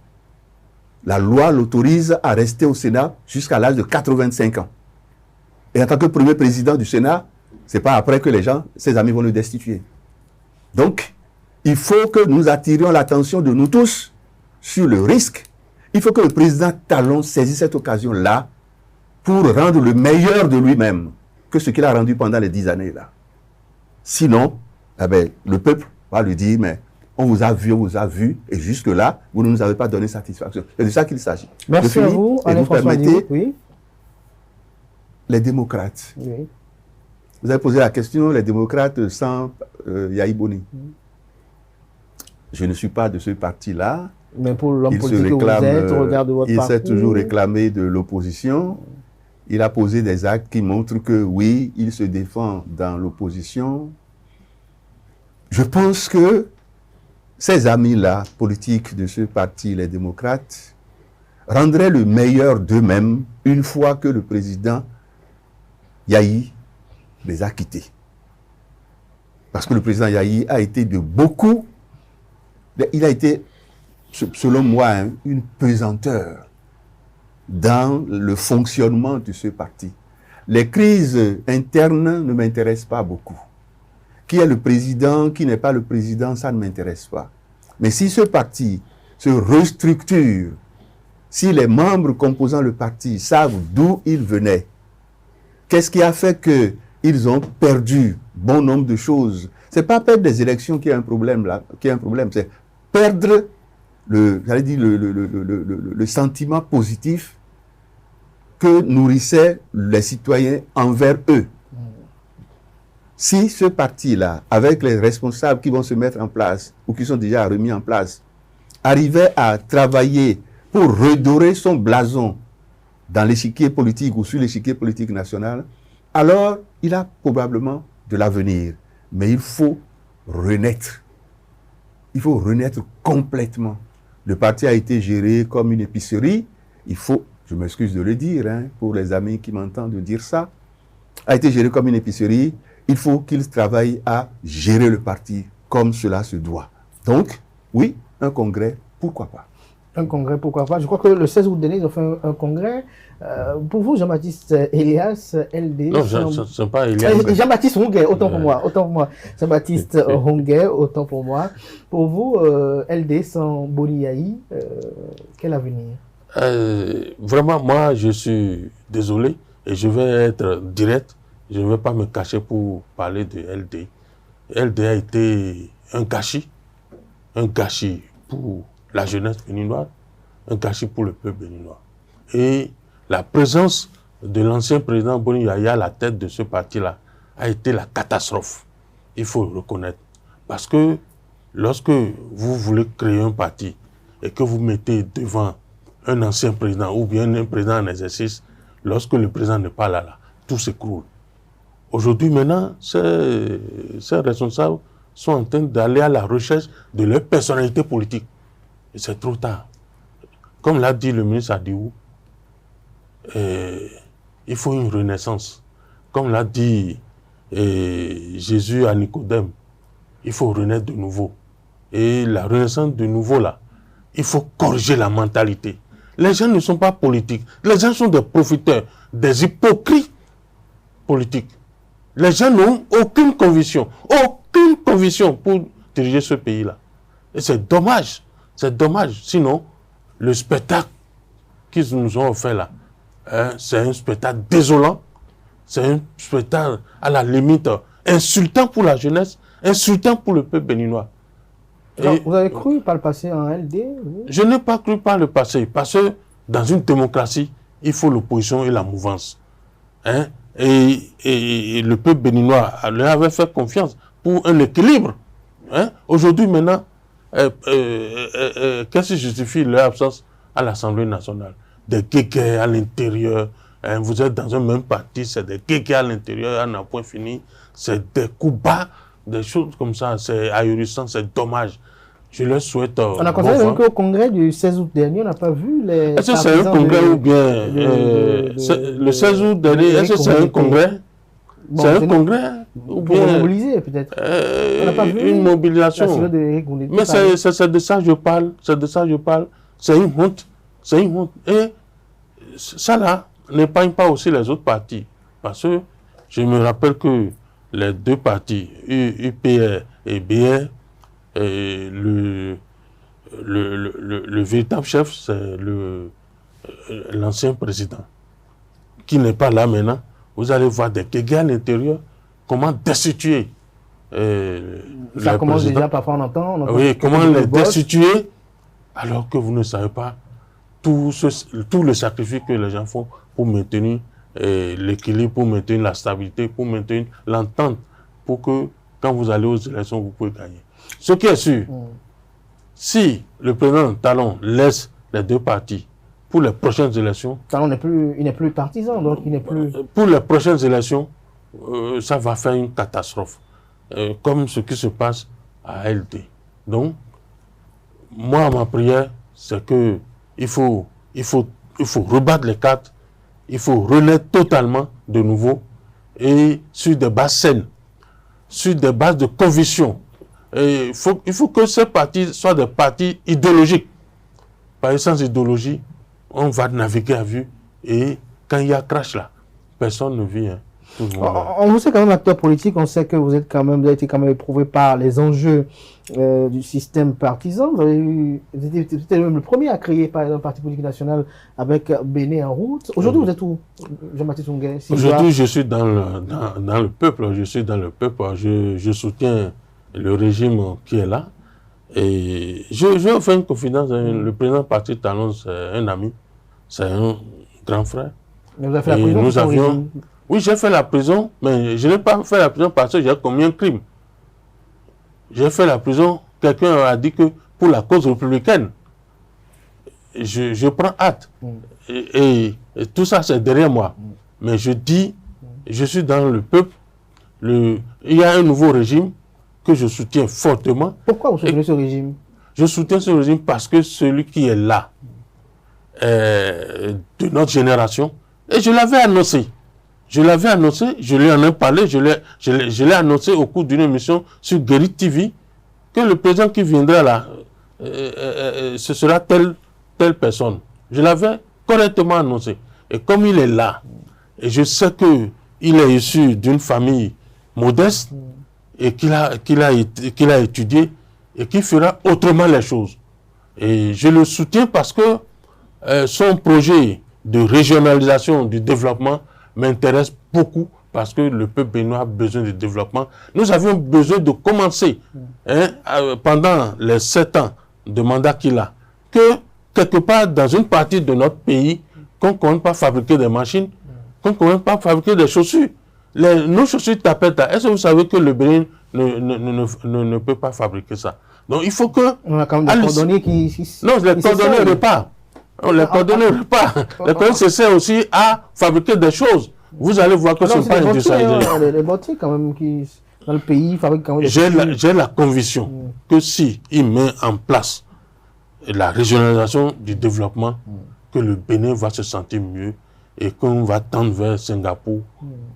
La loi l'autorise à rester au Sénat jusqu'à l'âge de 85 ans. Et en tant que premier président du Sénat, c'est pas après que ses amis vont le destituer. Donc, il faut que nous attirions l'attention de nous tous sur le risque. Il faut que le président Talon saisisse cette occasion-là pour rendre le meilleur de lui-même que ce qu'il a rendu pendant les 10 années là. Sinon, le peuple va lui dire, mais on vous a vu, et jusque-là, vous ne nous avez pas donné satisfaction. C'est de ça qu'il s'agit. Merci à vous, Alain-François Adiou. Oui. Les démocrates. Oui. Vous avez posé la question, les démocrates sans Yahi Boni. je ne suis pas de ce parti-là. Mais pour l'homme politique que vous êtes, au regard de votre il parcours... s'est toujours réclamé de l'opposition. Il a posé des actes qui montrent que oui, il se défend dans l'opposition. Je pense que ces amis-là, politiques de ce parti, les démocrates, rendraient le meilleur d'eux-mêmes une fois que le président Yahi les a quittés. Parce que le président Yahi a été de beaucoup, il a été, selon moi, une pesanteur dans le fonctionnement de ce parti. Les crises internes ne m'intéressent pas beaucoup. Qui est le président, qui n'est pas le président, ça ne m'intéresse pas. Mais si ce parti se restructure, si les membres composant le parti savent d'où ils venaient, qu'est-ce qui a fait qu'ils ont perdu bon nombre de choses? Ce n'est pas perdre des élections qui est un problème là, c'est perdre le sentiment positif que nourrissaient les citoyens envers eux. Si ce parti-là, avec les responsables qui vont se mettre en place, ou qui sont déjà remis en place, arrivait à travailler pour redorer son blason dans l'échiquier politique ou sur l'échiquier politique national, alors il a probablement de l'avenir. Mais il faut renaître. Il faut renaître complètement. Le parti a été géré comme une épicerie. Il faut, je m'excuse de le dire, pour les amis qui m'entendent de dire ça, a été géré comme une épicerie. Il faut qu'ils travaillent à gérer le parti comme cela se doit. Donc, oui, un congrès, pourquoi pas? Un congrès, pourquoi pas? Je crois que le 16 août dernier, ils ont fait un congrès. Pour vous, Jean-Baptiste Elias, LD... Non, ce n'est pas Elias. Jean-Baptiste Honguet, autant pour moi. Jean-Baptiste Honguet, autant pour moi. Pour vous, LD sans Boni Yahi, quel avenir? Vraiment, moi, je suis désolé et je vais être direct. Je ne vais pas me cacher pour parler de LD. LD a été un gâchis pour la jeunesse béninoise, un gâchis pour le peuple béninois. Et la présence de l'ancien président Boni Yahi à la tête de ce parti-là a été la catastrophe. Il faut le reconnaître. Parce que lorsque vous voulez créer un parti et que vous mettez devant un ancien président ou bien un président en exercice, lorsque le président n'est pas là, tout s'écroule. Aujourd'hui, maintenant, ces responsables sont en train d'aller à la recherche de leur personnalité politique. Et c'est trop tard. Comme l'a dit le ministre Adiou, il faut une renaissance. Comme l'a dit Jésus à Nicodème, il faut renaître de nouveau. Et la renaissance de nouveau, là, il faut corriger la mentalité. Les gens ne sont pas politiques. Les gens sont des profiteurs, des hypocrites politiques. Les gens n'ont aucune conviction pour diriger ce pays-là. Et c'est dommage. C'est dommage. Sinon, le spectacle qu'ils nous ont offert là, c'est un spectacle désolant. C'est un spectacle à la limite insultant pour la jeunesse, insultant pour le peuple béninois. Alors, vous avez cru par le passé en LD? Je n'ai pas cru par le passé, parce que dans une démocratie, il faut l'opposition et la mouvance. Et le peuple béninois leur avait fait confiance pour un équilibre. Aujourd'hui, maintenant, qu'est-ce qui justifie leur absence à l'Assemblée nationale? Des guéguerres à l'intérieur. Vous êtes dans un même parti, c'est des guéguerres à l'intérieur, à un point fini. C'est des coups bas, des choses comme ça. C'est ahurissant, c'est dommage. Je leur souhaite. On a constaté qu'au congrès du 16 août dernier, on n'a pas vu les. Est-ce que c'est un congrès ou bien. Le 16 août dernier, est-ce que c'est un congrès? C'est un congrès ou bien. Mobiliser peut-être. On n'a pas vu une mobilisation. Mais c'est de ça que je parle. C'est de ça que je parle. C'est une honte. C'est une honte. Et ça là n'épargne pas aussi les autres partis. Parce que je me rappelle que les deux partis, UPR et BR, et le véritable chef, c'est l'ancien président, qui n'est pas là maintenant. Vous allez voir des guéguerres à l'intérieur, comment destituer ça commence déjà, parfois on entend oui, comment les destituer, alors que vous ne savez pas tout le sacrifice que les gens font pour maintenir l'équilibre, pour maintenir la stabilité, pour maintenir l'entente, pour que quand vous allez aux élections, vous pouvez gagner. Ce qui est sûr, si le président Talon laisse les deux partis pour les prochaines élections... Talon il n'est plus partisan, donc il n'est plus... Pour les prochaines élections, ça va faire une catastrophe, comme ce qui se passe à LD. Donc, moi, ma prière, c'est que il faut rebattre les cartes, il faut renaître totalement de nouveau et sur des bases saines, sur des bases de conviction. Et il faut que ces partis soient des partis idéologiques. Par sans idéologie, on va naviguer à vue et quand il y a crash là, personne ne vit. Hein. On vous sait quand même acteur politique, on sait que vous avez été quand même éprouvé par les enjeux du système partisan. Vous étiez même le premier à créer par exemple, un parti politique national avec Béné en route. Aujourd'hui, vous êtes où, Jean-Baptiste Ungué? Aujourd'hui, je suis dans le peuple. Je suis dans le peuple. Je soutiens le régime qui est là. Et je vais faire une confidence. Le président parti Talon, c'est un ami. C'est un grand frère. Mais vous avez fait la prison, nous avions... Oui, j'ai fait la prison, mais je n'ai pas fait la prison parce que j'ai commis un crime. J'ai fait la prison, quelqu'un a dit que pour la cause républicaine, je prends hâte. Et tout ça, c'est derrière moi. Mais je dis, je suis dans le peuple, il y a un nouveau régime que je soutiens fortement. Pourquoi vous soutenez ce régime? Je soutiens ce régime parce que celui qui est là, de notre génération, et je l'avais annoncé. Je l'avais annoncé, je lui en ai parlé, je l'ai annoncé au cours d'une émission sur Guéry TV, que le président qui viendra là, ce sera telle personne. Je l'avais correctement annoncé. Et comme il est là, et je sais qu'il est issu d'une famille modeste, et qu'il a étudié, et qu'il fera autrement les choses. Et je le soutiens parce que son projet de régionalisation du développement m'intéresse beaucoup parce que le peuple béninois a besoin de développement. Nous avions besoin de commencer pendant les 7 ans de mandat qu'il a, que quelque part dans une partie de notre pays, qu'on ne commence pas à fabriquer des machines, qu'on ne commence pas à fabriquer des chaussures. Nos chaussures tapettes, est-ce que vous savez que le Bénin ne peut pas fabriquer ça? Donc il faut que... On a quand même des cordonniers qui... Non, les cordonniers repartent. Les cordonniers repartent. Les cordonniers se servent aussi à fabriquer des choses. Vous allez voir que ce n'est pas industrialisé. Les boutiques quand même qui, dans le pays, fabriquent quand même... J'ai la conviction que si il met en place la régionalisation du développement, que le Bénin va se sentir mieux et qu'on va tendre vers Singapour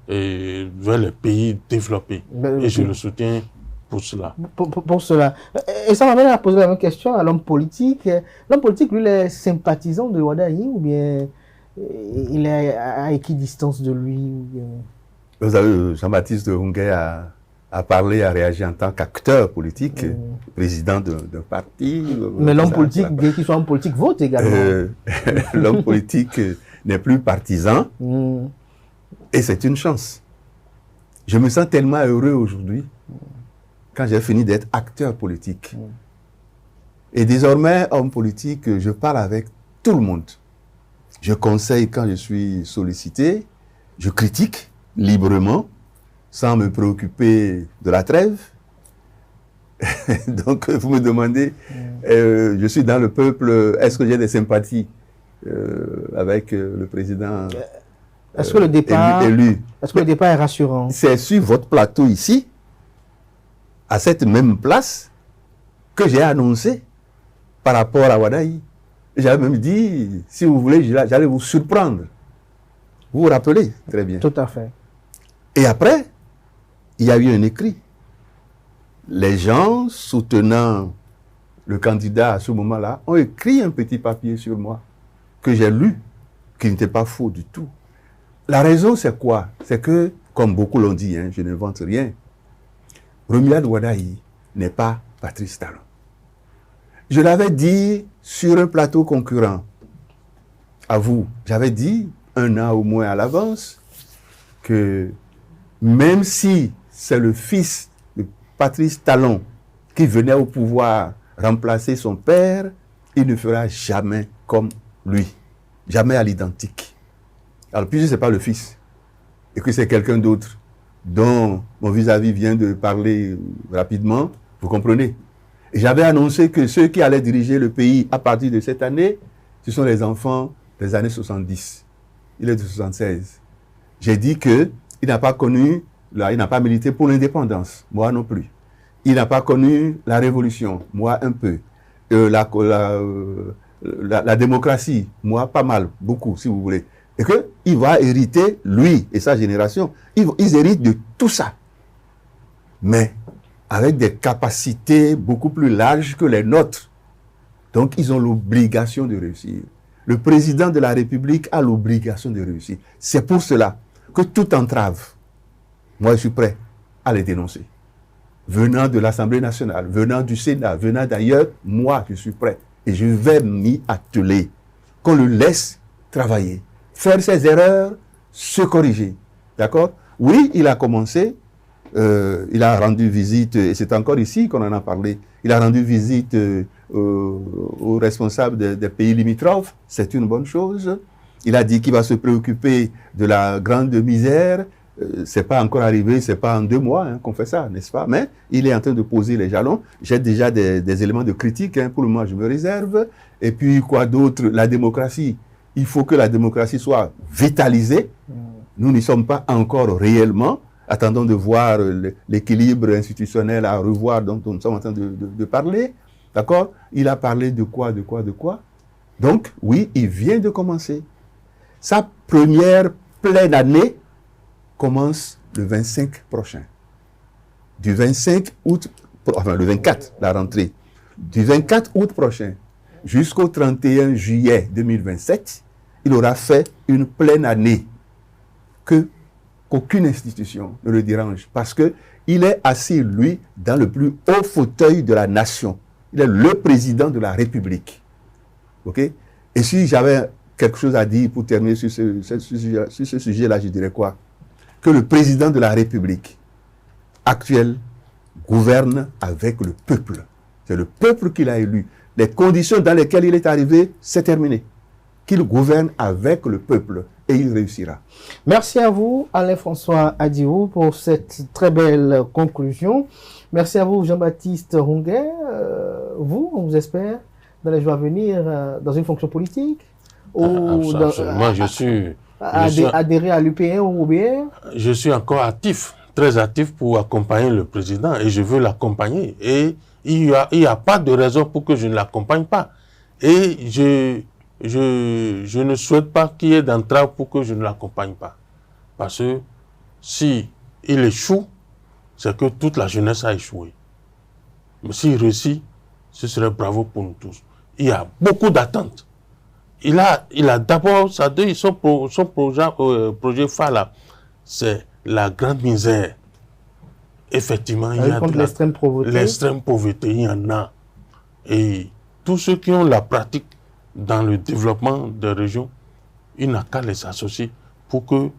et vers les pays développés. Et je le soutiens pour cela. Pour cela. Et ça m'amène à poser la même question à l'homme politique. L'homme politique, lui, il est sympathisant de Wadayi ou bien il est à équidistance de lui ou bien... Vous avez Jean-Baptiste Ungué a parlé, a réagi en tant qu'acteur politique, président d'un parti. Mais l'homme politique, bien qu'il soit homme politique, vote également. L'homme politique n'est plus partisan et c'est une chance. Je me sens tellement heureux aujourd'hui quand j'ai fini d'être acteur politique. Et désormais, homme politique, je parle avec tout le monde. Je conseille quand je suis sollicité, je critique librement, sans me préoccuper de la trêve. Donc, vous me demandez, je suis dans le peuple, est-ce que j'ai des sympathies avec le président est-ce que le départ élu? Est-ce que le départ est rassurant? C'est sur votre plateau ici, à cette même place, que j'ai annoncé par rapport à Wadayi. J'avais même dit, si vous voulez, j'allais vous surprendre. Vous vous rappelez très bien. Tout à fait. Et après, il y a eu un écrit. Les gens soutenant le candidat à ce moment-là ont écrit un petit papier sur moi que j'ai lu, qui n'était pas faux du tout. La raison, c'est quoi? C'est que, comme beaucoup l'ont dit, je n'invente rien, Romuald Wadayi n'est pas Patrice Talon. Je l'avais dit sur un plateau concurrent à vous. J'avais dit, 1 an au moins à l'avance, que même si c'est le fils de Patrice Talon qui venait au pouvoir remplacer son père, il ne fera jamais comme lui. Jamais à l'identique. Alors, puisque ce n'est pas le fils, et que c'est quelqu'un d'autre, dont mon vis-à-vis vient de parler rapidement, vous comprenez? Et j'avais annoncé que ceux qui allaient diriger le pays à partir de cette année, ce sont les enfants des années 70. Il est de 76. J'ai dit qu'il n'a pas connu, il n'a pas milité pour l'indépendance, moi non plus. Il n'a pas connu la révolution, moi un peu. La démocratie, moi pas mal, beaucoup si vous voulez. Et qu'il va hériter, lui et sa génération, ils héritent de tout ça. Mais avec des capacités beaucoup plus larges que les nôtres. Donc ils ont l'obligation de réussir. Le président de la République a l'obligation de réussir. C'est pour cela que toute entrave, moi je suis prêt à les dénoncer. Venant de l'Assemblée nationale, venant du Sénat, venant d'ailleurs, moi je suis prêt. Et je vais m'y atteler. Qu'on le laisse travailler. Faire ses erreurs, se corriger. D'accord? Oui, il a commencé, il a rendu visite, et c'est encore ici qu'on en a parlé, il a rendu visite aux responsables des pays limitrophes, c'est une bonne chose. Il a dit qu'il va se préoccuper de la grande misère. C'est pas encore arrivé, c'est pas en 2 mois qu'on fait ça, n'est-ce pas? Mais il est en train de poser les jalons. J'ai déjà des éléments de critique, pour le moment je me réserve. Et puis quoi d'autre? La démocratie. Il faut que la démocratie soit vitalisée. Nous n'y sommes pas encore réellement. Attendons de voir l'équilibre institutionnel à revoir dont nous sommes en train de parler. D'accord? Il a parlé de quoi? Donc, oui, il vient de commencer. Sa première pleine année commence le 25 prochain. Du 25 août, enfin le 24, la rentrée. Du 24 août prochain jusqu'au 31 juillet 2027, il aura fait une pleine année qu'aucune institution ne le dérange. Parce qu'il est assis, lui, dans le plus haut fauteuil de la nation. Il est le président de la République. OK? Et si j'avais quelque chose à dire pour terminer sur ce sujet-là, je dirais quoi? Que le président de la République actuel gouverne avec le peuple. C'est le peuple qui l'a élu. Les conditions dans lesquelles il est arrivé, c'est terminé. Qu'il gouverne avec le peuple et il réussira. Merci à vous, Alain-François Adiou, pour cette très belle conclusion. Merci à vous, Jean-Baptiste Ronguet. Vous, on vous espère dans les jours à venir dans une fonction politique Absolument, je suis adhérer à l'UPR ou au BR? Je suis encore actif, très actif pour accompagner le président et je veux l'accompagner. Et il n'y a pas de raison pour que je ne l'accompagne pas. Et je ne souhaite pas qu'il y ait d'entrave pour que je ne l'accompagne pas. Parce que si il échoue, c'est que toute la jeunesse a échoué. Mais s'il réussit, ce serait bravo pour nous tous. Il y a beaucoup d'attentes. Il a d'abord, son projet phare là, c'est la grande misère. Effectivement, il y a l'extrême pauvreté. L'extrême pauvreté, il y en a. Et tous ceux qui ont la pratique dans le développement des régions, il n'a qu'à les associer pour que,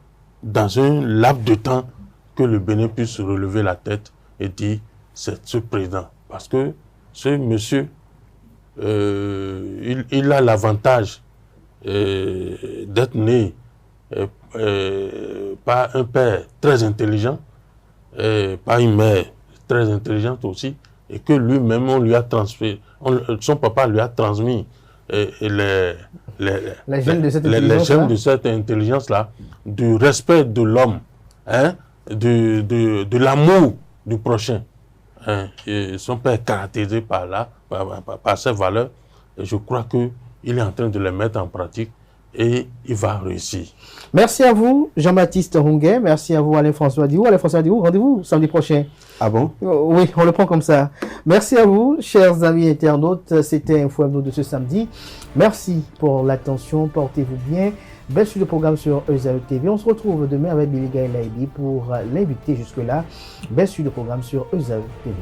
dans un laps de temps, que le Bénin puisse relever la tête et dire, c'est ce président. Parce que ce monsieur, il a l'avantage d'être né par un père très intelligent, par une mère très intelligente aussi, et que lui-même, on lui a transmis, son papa lui a transmis les gènes de cette intelligence-là, du respect de l'homme, de l'amour du prochain. Et son père est caractérisé par ces valeurs, et je crois qu'il est en train de les mettre en pratique et il va réussir. Merci à vous, Jean-Baptiste Ronguet. Merci à vous, Alain-François Adiou. Alain-François Adiou, rendez-vous samedi prochain. Ah bon? Oui, on le prend comme ça. Merci à vous, chers amis internautes. C'était Info Hebdo de ce samedi. Merci pour l'attention. Portez-vous bien. Belle suite de programme sur ESAE TV. On se retrouve demain avec Billy Gaël Laibi pour l'inviter jusque-là. Belle suite de programme sur ESAE TV.